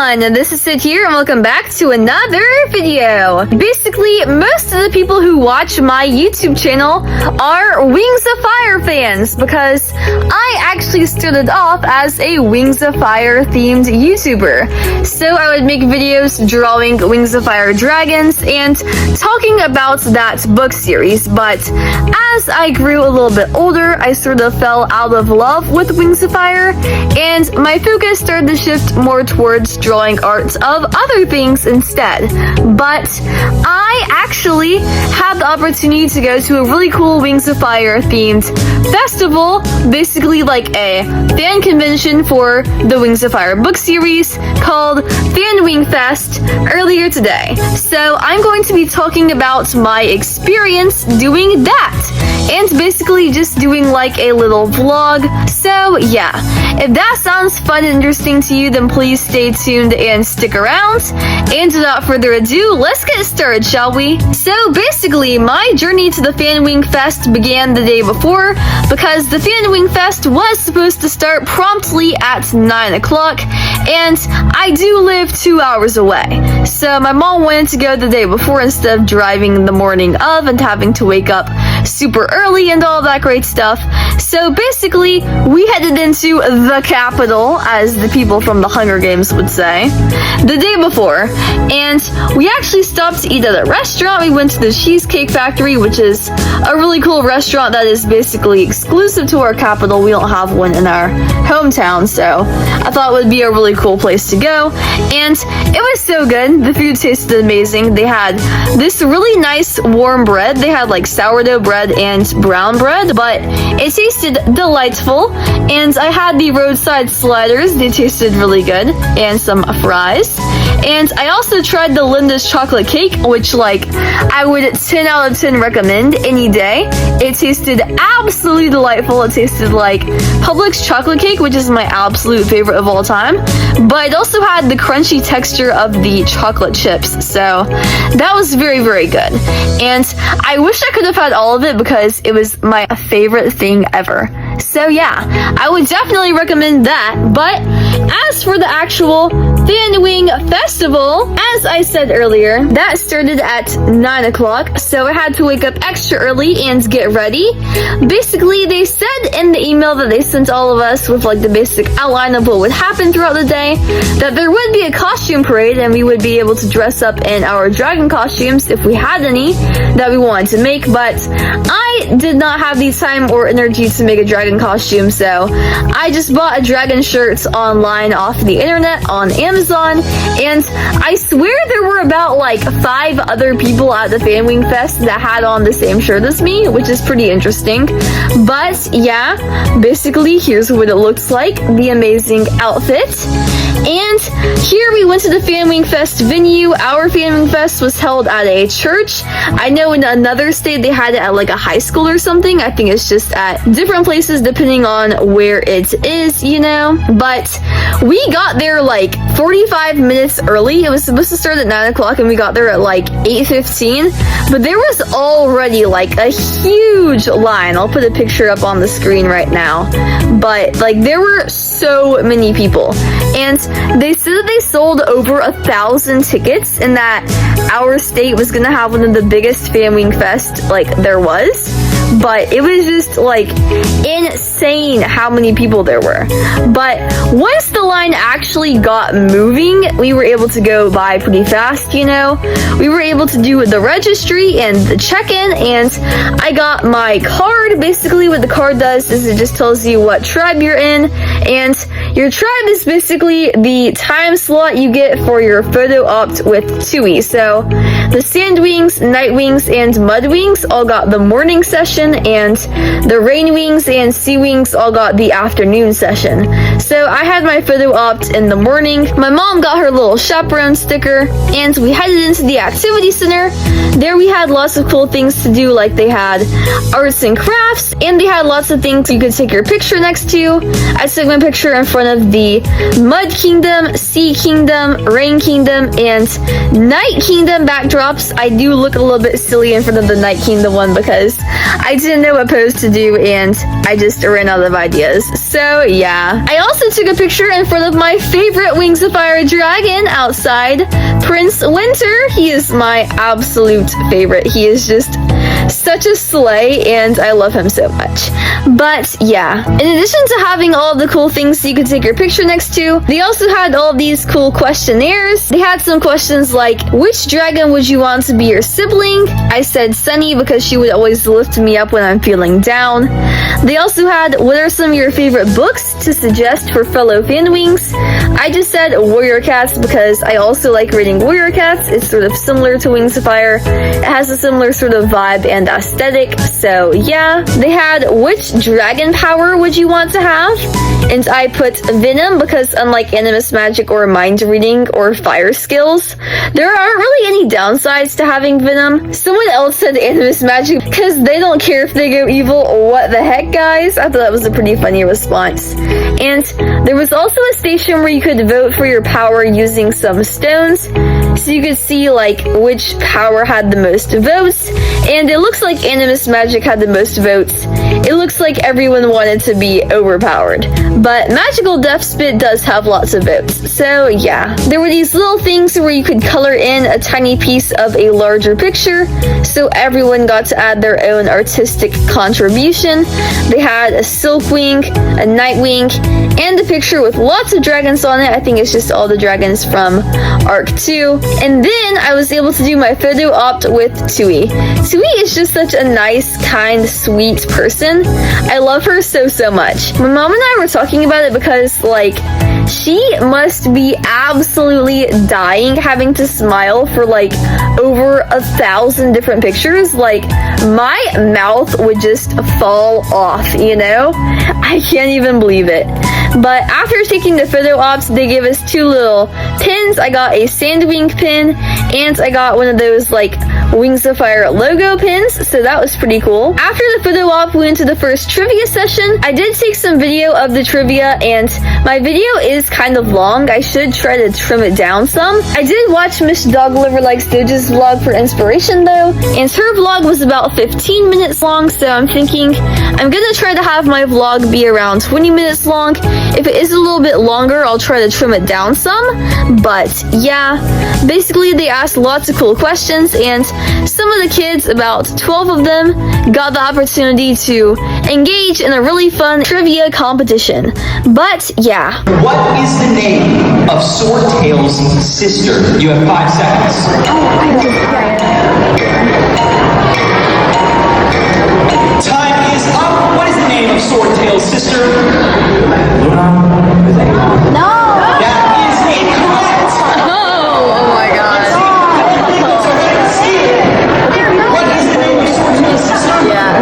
everyone, this is Sid here and welcome back to another video. Basically, most of the people who watch my YouTube channel are Wings of Fire fans because I actually started off as a Wings of Fire themed YouTuber. So I would make videos drawing Wings of Fire dragons and talking about that book series, but as I grew a little bit older, I sort of fell out of love with Wings of Fire and my focus started to shift more towards drawing art of other things instead. But I actually had the opportunity to go to a really cool Wings of Fire themed festival, basically like a fan convention for the Wings of Fire book series called FanWing Fest earlier today. So I'm going to be talking about my experience doing that and basically just doing like a little vlog. So yeah, if that sounds fun and interesting to you, then please stay tuned and stick around. And without further ado, let's get started, shall we? So basically, my journey to the FanWing Fest began the day before because the FanWing Fest was supposed to start promptly at 9 o'clock, and I do live 2 hours away. So my mom wanted to go the day before instead of driving the morning of and having to wake up super early and all that great stuff. So basically, we headed into the capital, as the people from the Hunger Games would say, the day before, and we actually stopped to eat at a restaurant. We went to the Cheesecake Factory, which is a really cool restaurant that is basically exclusive to our capital. We don't have one in our hometown, so I thought it would be a really cool place to go, and it was so good. The food tasted amazing. They had this really nice warm bread. They had like sourdough bread and brown bread, but it tasted delightful. And I had the roadside sliders. They tasted really good, and some fries. And I also tried the Linda's chocolate cake, which like I would 10 out of 10 recommend any day. It tasted absolutely delightful. It tasted like Publix chocolate cake, which is my absolute favorite of all time, but it also had the crunchy texture of the chocolate chips, so that was very, very good. And I wish I could have had all of it because it was my favorite thing ever. So yeah, I would definitely recommend that. But as for the actual FanWing Festival, as I said earlier, that started at 9 o'clock, so I had to wake up extra early and get ready. Basically, they said in the email that they sent all of us with like the basic outline of what would happen throughout the day, that there would be a costume parade and we would be able to dress up in our dragon costumes if we had any that we wanted to make, but I did not have the time or energy to make a dragon costume, so I just bought a dragon shirt online off the internet on Amazon, and I swear there were about like 5 other people at the FanWing Fest that had on the same shirt as me, which is pretty interesting. But yeah, basically here's what it looks like, the amazing outfit. And here we went to the FanWing Fest venue. Our FanWing Fest was held at a church. I know in another state they had it at like a high school or something. I think it's just at different places depending on where it is, you know. But we got there like 45 minutes early. It was supposed to start at 9 o'clock and we got there at like 8:15. But there was already like a huge line. I'll put a picture up on the screen right now. But like there were so many people. And they said that they sold over 1,000 tickets and that our state was gonna have one of the biggest FanWing Fest like there was. But it was just like insane how many people there were. But once the line actually got moving, we were able to go by pretty fast, you know. We were able to do the registry and the check-in, and I got my card. Basically what the card does is it just tells you what tribe you're in, and your tribe is basically the time slot you get for your photo opt with Tui. So the Sandwings, Nightwings, and Mudwings all got the morning session, and the Rainwings and Seawings all got the afternoon session. So I had my photo opt in the morning. My mom got her little chaperone sticker, and we headed into the activity center. There we had lots of cool things to do, like they had arts and crafts, and they had lots of things you could take your picture next to. I took my picture in front of the Mud Kingdom, Sea Kingdom, Rain Kingdom, and Night Kingdom backdrop drops, I do look a little bit silly in front of the Night Kingdom one because I didn't know what pose to do and I just ran out of ideas. So yeah. I also took a picture in front of my favorite Wings of Fire dragon outside, Prince Winter. He is my absolute favorite. He is just such a slay and I love him so much. But yeah, in addition to having all the cool things you could take your picture next to, they also had all these cool questionnaires. They had some questions like, which dragon would you want to be your sibling? I said Sunny because she would always lift me up when I'm feeling down. They also had, what are some of your favorite books to suggest for fellow fanwings? I just said Warrior Cats because I also like reading Warrior Cats. It's sort of similar to Wings of Fire. It has a similar sort of vibe and aesthetic, so yeah. They had, which dragon power would you want to have? And I put Venom because unlike Animus Magic or Mind Reading or Fire skills, there aren't really any downsides to having Venom. Someone else said Animus Magic because they don't care if they go evil. What the heck, guys? I thought that was a pretty funny response. And there was also a station where you could vote for your power using some stones, so you could see like which power had the most votes, and it looks like Animus Magic had the most votes. It looks like everyone wanted to be overpowered, but Magical Death Spit does have lots of votes. So yeah, there were these little things where you could color in a tiny piece of a larger picture, so everyone got to add their own artistic contribution. They had a Silkwing, a Nightwing, and a picture with lots of dragons on it. I think it's just all the dragons from Arc 2. And then I was able to do my photo opt with Tui. Tui is just such a nice, kind, sweet person. I love her so much. My mom and I were talking about it because, like, she must be absolutely dying having to smile for like over 1,000 different pictures. Like, my mouth would just fall off, you know? I can't even believe it. But after taking the photo ops, they gave us 2 little pins. I got a Sandwing pin and I got one of those like Wings of Fire logo pins, so that was pretty cool. After the photo op, we went to the first trivia session. I did take some video of the trivia and my video is kind of long. I should try to trim it down some. I did watch Miss Dogloverlikesdoge's vlog for inspiration though, and her vlog was about 15 minutes long, so I'm thinking I'm gonna try to have my vlog be around 20 minutes long. If it is a little bit longer, I'll try to trim it down some. But yeah, basically they asked lots of cool questions and some of the kids, about 12 of them, got the opportunity to engage in a really fun trivia competition. But yeah. What is the name of Swordtail's sister? You have 5 seconds. Time is up. What is the name of Swordtail's sister? No! That is incorrect. Oh my god. What is the name of Swordtail's sister? Yeah.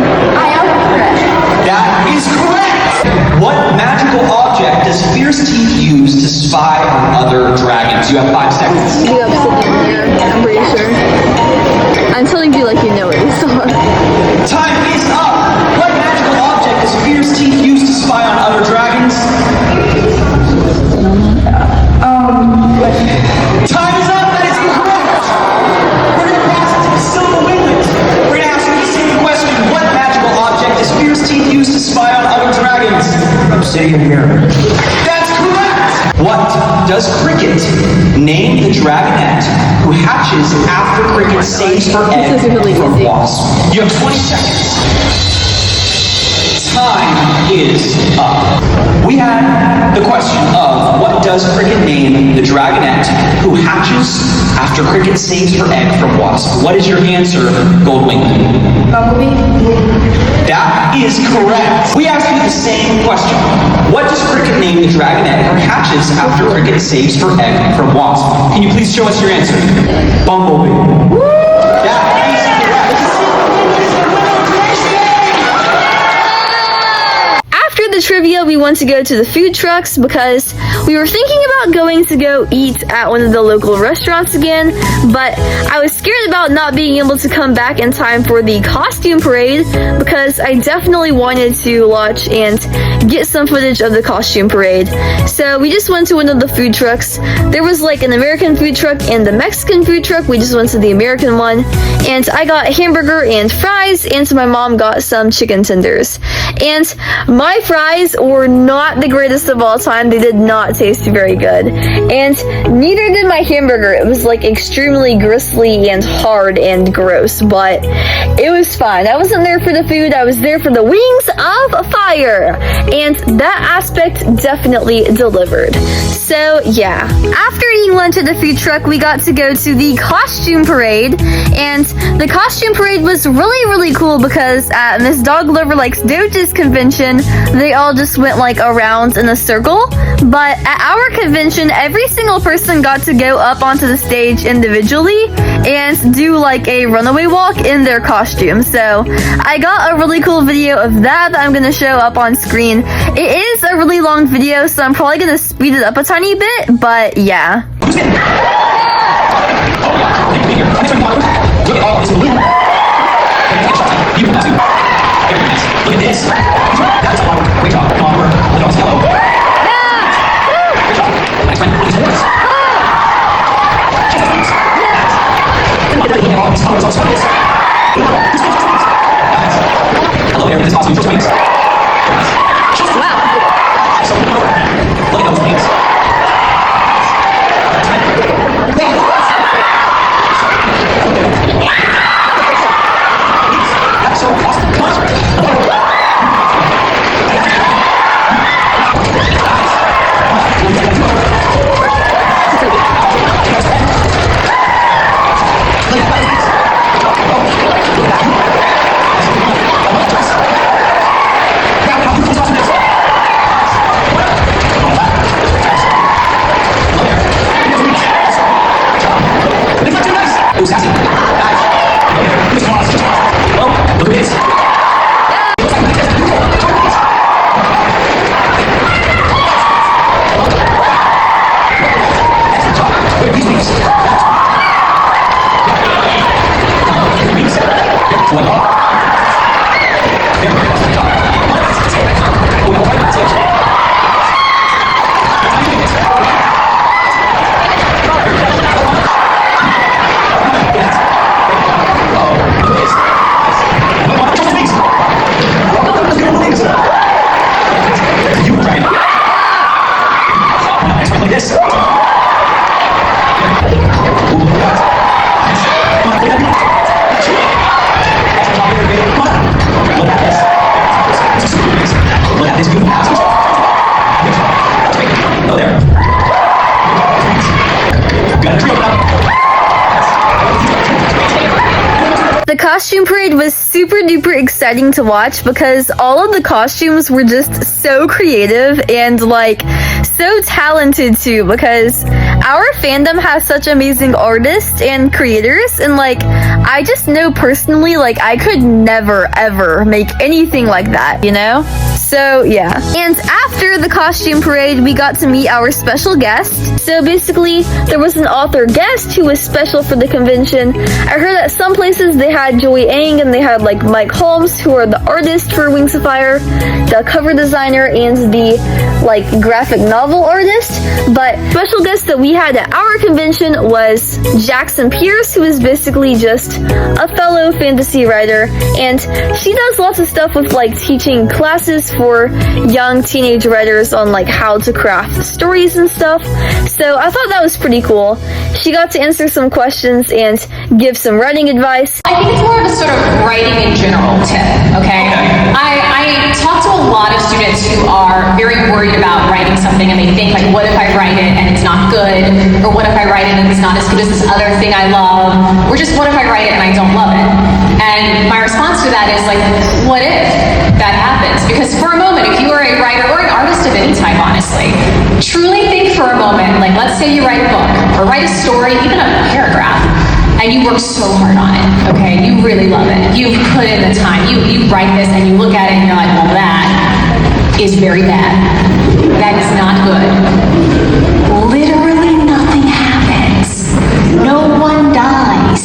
That is correct. What magical object does Fierce Teeth use to spy on other dragons? You have 5 seconds. You have something there, I'm pretty sure. I'm telling you like you know it, so. Time is up. What magical object does Fierce Teeth use to spy on other dragons? Time is up. That is incorrect. We're going to pass it to the Silver Winglet. We're going to ask you the same question. What magical object does Fierce Teeth use to spy on other dragons? Obsidian mirror. That's correct. What does Cricket name the dragonette who hatches after Cricket saves her egg from Wasp? You have 20 seconds. Time is up. We had the question of what does Cricket name the dragonette who hatches after Cricket saves her egg from Wasp? What is your answer, Goldwing? Bumblebee. That is correct. We asked you the same question. What does Cricket name the dragonette who hatches after Cricket saves her egg from Wasp? Can you please show us your answer? Bumblebee. That is correct. After the trivia video, we went to go to the food trucks because we were thinking about going to go eat at one of the local restaurants again, but I was scared about not being able to come back in time for the costume parade because I definitely wanted to watch and get some footage of the costume parade. So we just went to one of the food trucks. There was like an American food truck and the Mexican food truck. We just went to the American one, and I got a hamburger and fries, and my mom got some chicken tenders. And my fries were not the greatest of all time. They did not taste very good. And neither did my hamburger. It was like extremely gristly and hard and gross, but it was fine. I wasn't there for the food. I was there for the wings of fire. And that aspect definitely delivered. So yeah, after eating lunch at the food truck, we got to go to the costume parade. And the costume parade was really cool because at Miss Dogloverlikesdoge's convention, they all just went like around in a circle. But at our convention, every single person got to go up onto the stage individually and do like a runaway walk in their costume. So I got a really cool video of that I'm gonna show up on screen. It is a really long video, so I'm probably gonna speed it up a tiny bit, but yeah. Look at all this blue. You want to. Look at this. That's a lot of great job. Come on, look at all this yellow. Great job. Next one. Look at this. Look at all these colors, all these colors. Hello there, this costume just wings. Wow. Look at those wings. The costume parade was super duper exciting to watch because all of the costumes were just so creative and like so talented too, because our fandom has such amazing artists and creators, and like I just know personally like I could never ever make anything like that, you know? So yeah. And after the costume parade, we got to meet our special guest. So basically, there was an author guest who was special for the convention. I heard at some places they had Joy Ang and they had like Mike Holmes, who are the artist for Wings of Fire, the cover designer, and the like graphic novel artist. But special guest that we had at our convention was Jackson Pearce, who is basically just a fellow fantasy writer, and she does lots of stuff with like teaching classes for young teenage writers on like how to craft stories and stuff. So I thought that was pretty cool. She got to answer some questions and give some writing advice. I think it's more of a sort of writing in general tip, okay? I talk to a lot of students who are very worried about writing something and they think like, what if I write it and it's not good? Or what if I write it and it's not as good as this other thing I love? Or just what if I write it and I don't love it? And my response to that is like, what if that happens? Because for a moment, if you are a writer or an artist of any type, honestly, truly think for a moment, like let's say you write a book or write a story, even a paragraph, and you work so hard on it, okay? You really love it. You've put in the time. You write this and you look at it and you're like, well, that is very bad. That is not good. Literally nothing happens. No one dies.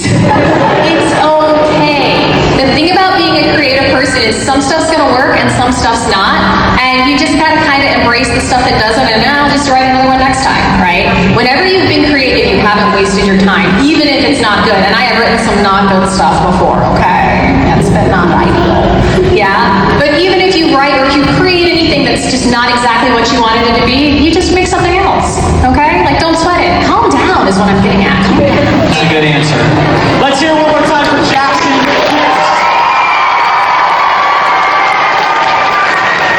It's okay. The thing about being a creative person is some stuff's gonna work and some stuff's not. And you just gotta kind of embrace the stuff that doesn't, and now just write another one next time, right? Whenever you've been creative, you haven't wasted your time, even if it's not good. And I have written some not good stuff before, okay? It's been not ideal. Yeah? But even if you write or if you create anything that's just not exactly what you wanted it to be, you just make something else, okay? Like, don't sweat it. Calm down is what I'm getting at. Calm down. That's a good answer. Let's hear it one more time for Jackson.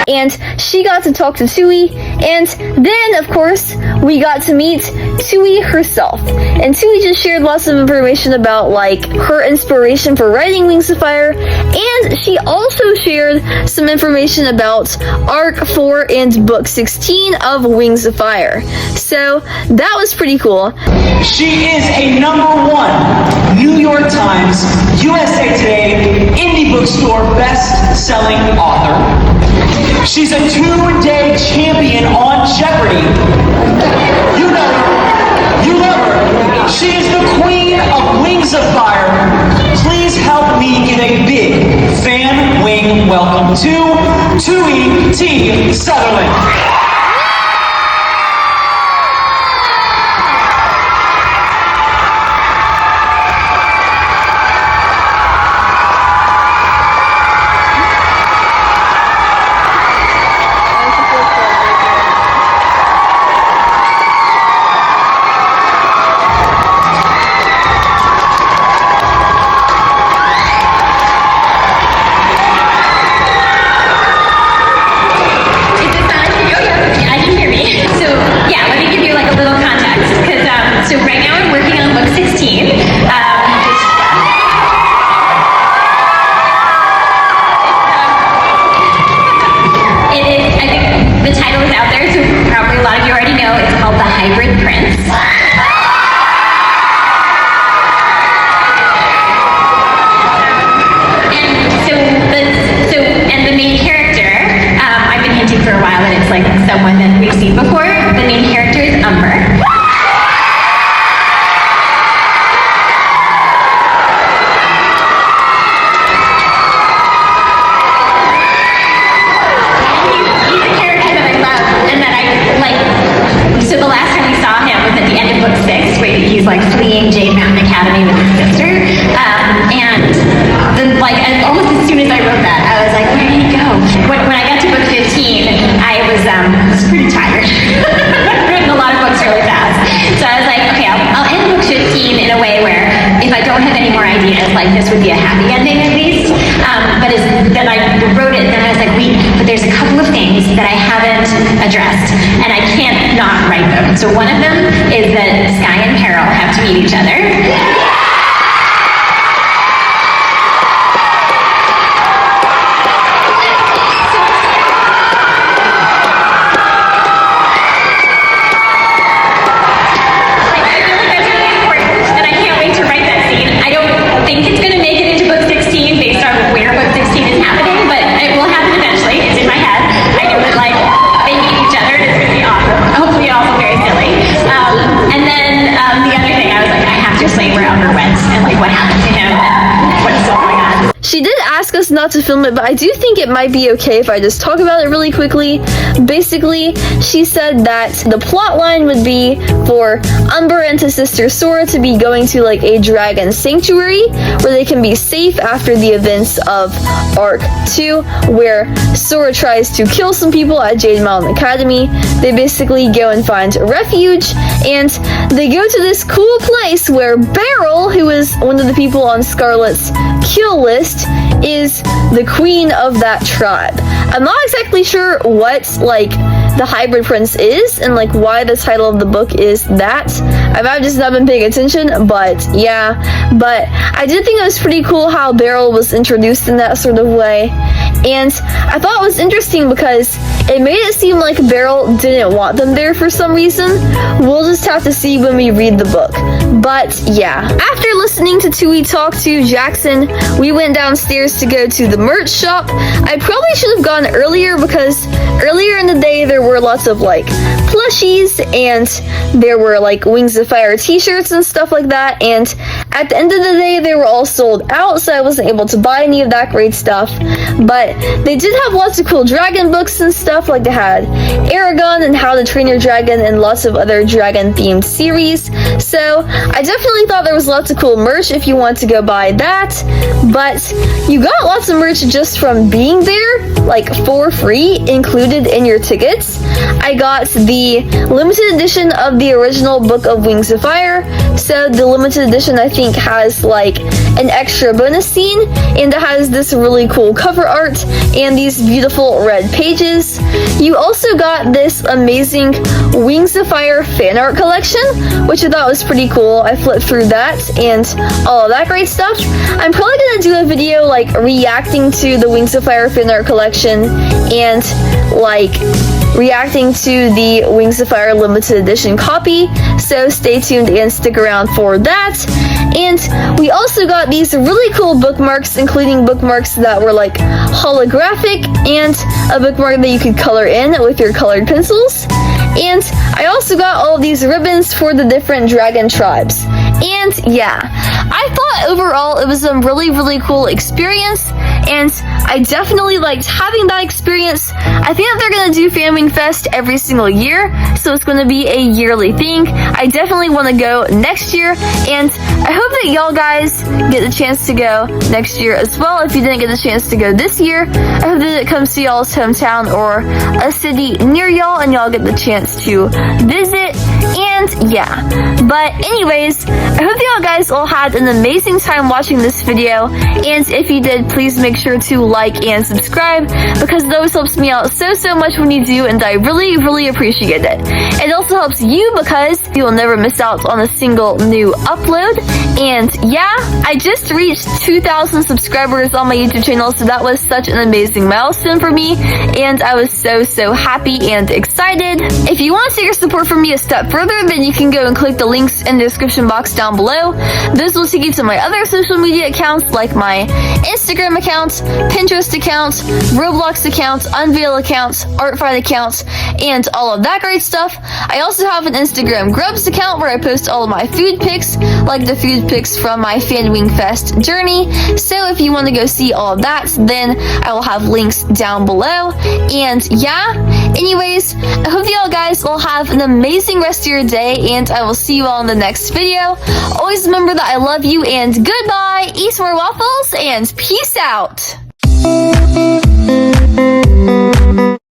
And she got to talk to Tui, and then, of course, we got to meet Tui herself. And Tui just shared lots of information about, like, her inspiration for writing Wings of Fire, and she also shared some information about Arc 4 and Book 16 of Wings of Fire. So, that was pretty cool. She is a #1 New York Times, USA Today, indie bookstore best-selling author. She's a 2-day champion on Jeopardy! You know her. You love her. She is the queen of Wings of Fire. Please help me give a big fan wing welcome to Tui T. Sutherland. Someone that we've seen before. The main character is Umber. He's a character that I love and that I like. So the last time we saw him was at the end of book 6, where he's like fleeing Jade Mountain Academy with his sister. And then, like, almost as soon as I wrote that, I was like, where did he go? When I got to book 15, I was pretty tired. I've written a lot of books really fast. So I was like, okay, I'll end book 15 in a way where if I don't have any more ideas, like, this would be a happy ending at least. Then I wrote it, and then I was like, wait, but there's a couple of things that I haven't addressed, and I can't not write them. So one of them is that Sky and Peril have to meet each other. She did ask us not to film it, but I do think it might be okay if I just talk about it really quickly. Basically, she said that the plot line would be for Umber and his sister Sora to be going to like a dragon sanctuary where they can be safe after the events of Arc 2, where Sora tries to kill some people at Jade Mountain Academy. They basically go and find refuge, and they go to this cool place where Beryl, who is one of the people on Scarlet's kill list, is the queen of that tribe. I'm not exactly sure what like the hybrid prince is and like why the title of the book is that. I've just not been paying attention, but yeah. But I did think it was pretty cool how Beryl was introduced in that sort of way. And I thought it was interesting because it made it seem like Beryl didn't want them there for some reason. We'll just have to see when we read the book. But yeah, after listening to Tui talk to Jackson, we went downstairs to go to the merch shop. I probably should have gone earlier because earlier in the day there were lots of like plushies and there were like Wings of Fire t-shirts and stuff like that, and at the end of the day they were all sold out, so I wasn't able to buy any of that great stuff. But they did have lots of cool dragon books and stuff, like they had Aragon and How to Train Your Dragon and lots of other dragon themed series. So I definitely thought there was lots of cool merch if you want to go buy that. But you got lots of merch just from being there, like for free, included in your tickets. I got the limited edition of the original book of Wings of Fire. So the limited edition I think has like an extra bonus scene, and it has this really cool cover art and these beautiful red pages. You also got this amazing Wings of Fire fan art collection, which I thought was pretty cool. I flipped through that and all of that great stuff. I'm probably gonna do a video like reacting to the Wings of Fire fan art collection and like reacting to the Wings of Fire limited edition copy, so stay tuned and stick around for that. And we also got these really cool bookmarks, including bookmarks that were like holographic and a bookmark that you could color in with your colored pencils. And I also got all of these ribbons for the different dragon tribes. And yeah, I thought overall it was a really cool experience, and I definitely liked having that experience. I think that they're gonna do FanWing Fest every single year, so it's gonna be a yearly thing. I definitely want to go next year, and I hope that y'all guys get the chance to go next year as well. If you didn't get the chance to go this year, I hope that it comes to y'all's hometown or a city near y'all and y'all get the chance to visit. And yeah, but anyways, I hope y'all guys all had an amazing time watching this video, and if you did, please make sure to like and subscribe, because those helps me out so much when you do, and I really appreciate it. It also helps you because you will never miss out on a single new upload. And yeah, I just reached 2,000 subscribers on my YouTube channel, so that was such an amazing milestone for me, and I was so happy and excited. If you want to take your support from me a step further, then you can go and click the links in the description box down below. Those will take you to my other social media accounts, like my Instagram account, Pinterest account, Roblox account, Unveil account, Artfight account, and all of that great stuff. I also have an Instagram Grubs account where I post all of my food pics, like the food pics from my FanWing Fest journey. So if you want to go see all of that, then I will have links down below. And yeah, anyways, I hope y'all guys will have an amazing rest of your day, and I will see you all in the next video. Always remember that I love you, and goodbye, eat more waffles, and peace out.